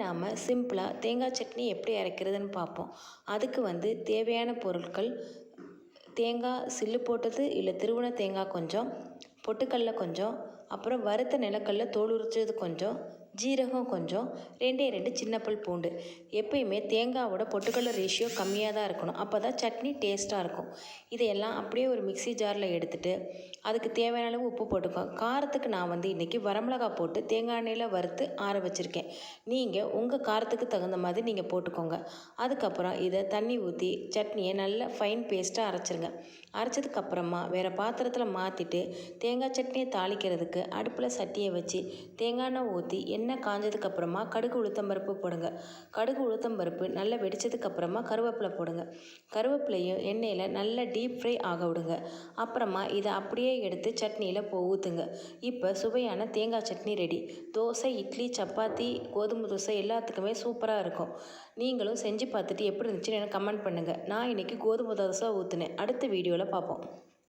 நாம் சிம்பிளாக தேங்காய் சட்னி எப்படி அரைக்கிறதுன்னு பார்ப்போம். அதுக்கு தேவையான பொருட்கள்: தேங்காய் சில்லு போட்டது இல்லை திருவன தேங்காய் கொஞ்சம், பொட்டுக்கடலை கொஞ்சம், அப்புறம் வறுத்த நிலக்கடலை தோல் உரிச்சது கொஞ்சம், ஜீரகம் கொஞ்சம், 2 சின்ன பல் பூண்டு. எப்பயுமே தேங்காவோட பொட்டுக்கடலை ரேஷியோ கம்மியாக தான் இருக்கணும். அப்போ தான் சட்னி டேஸ்ட்டாக இருக்கும். இதையெல்லாம் அப்படியே ஒரு மிக்ஸி ஜாரில் எடுத்துகிட்டு அதுக்கு தேவையான அளவு உப்பு போட்டுக்கோங்க. காரத்துக்கு நான் இன்றைக்கி வரமிளகாய் போட்டு தேங்காய் எண்ணெயில் வறுத்து ஆற வச்சுருக்கேன். நீங்கள் உங்கள் காரத்துக்கு தகுந்த மாதிரி நீங்கள் போட்டுக்கோங்க. அதுக்கப்புறம் இதை தண்ணி ஊற்றி சட்னியை நல்லா ஃபைன் பேஸ்ட்டாக அரைச்சிருங்க. அரைச்சதுக்கப்புறமா வேறு பாத்திரத்தில் மாற்றிட்டு தேங்காய் சட்னியை தாளிக்கிறதுக்கு அடுப்பில் சட்டியை வச்சு தேங்காய் எண்ணெய் ஊற்றி எண்ணெய் காஞ்சதுக்கப்புறமா கடுகு உளுத்தம்பருப்பு போடுங்க. கடுகு உளுத்தம்பருப்பு நல்லா வெடித்ததுக்கப்புறமா கருவேப்பிலை போடுங்க. கருவேப்பிலையும் எண்ணெயில் நல்லா டீப் ஃப்ரை ஆக விடுங்க. அப்புறமா இதை அப்படியே எடுத்து சட்னியில் ஊற்றுங்க. இப்போ சுவையான தேங்காய் சட்னி ரெடி. தோசை, இட்லி, சப்பாத்தி, கோதுமை தோசை எல்லாத்துக்குமே சூப்பராக இருக்கும். நீங்களும் செஞ்சு பார்த்துட்டு எப்படி இருந்துச்சுன்னு எனக்கு கமெண்ட் பண்ணுங்கள். நான் இன்றைக்கி கோதுமை தோசை ஊற்றுனேன். அடுத்த வீடியோவில் பார்ப்போம்.